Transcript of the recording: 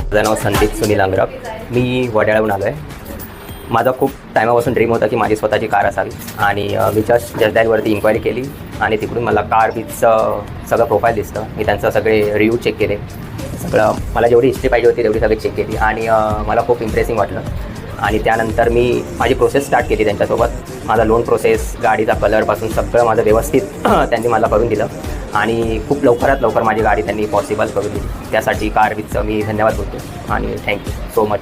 माझं नाव संदीप सुनील अंगरप. मी वड्याळहून आलो आहे. माझा खूप टायमापासून ड्रीम होता की माझी स्वतःची कार असावी आणि मी जस्ट डायलवरती इन्क्वायरी केली आणि तिकडून मला कार बीचचं सगळं प्रोफाईल दिसतं. मी त्यांचं सगळे रिव्ह्यू चेक केले, सगळं मला जेवढी हिस्ट्री पाहिजे होती तेवढी सगळी चेक केली आणि मला खूप इम्प्रेसिंग वाटलं. आणि त्यानंतर मी माझी प्रोसेस स्टार्ट केली त्यांच्यासोबत. माझा लोन प्रोसेस, गाडीचा कलरपासून सगळं माझं व्यवस्थित त्यांनी मला करून दिलं आणि खूप लवकरात लवकर माझी गाडी त्यांनी पॉसिबल करून दिली. त्यासाठी कार बीचचं मी धन्यवाद बोलतो आणि थँक्यू सो मच.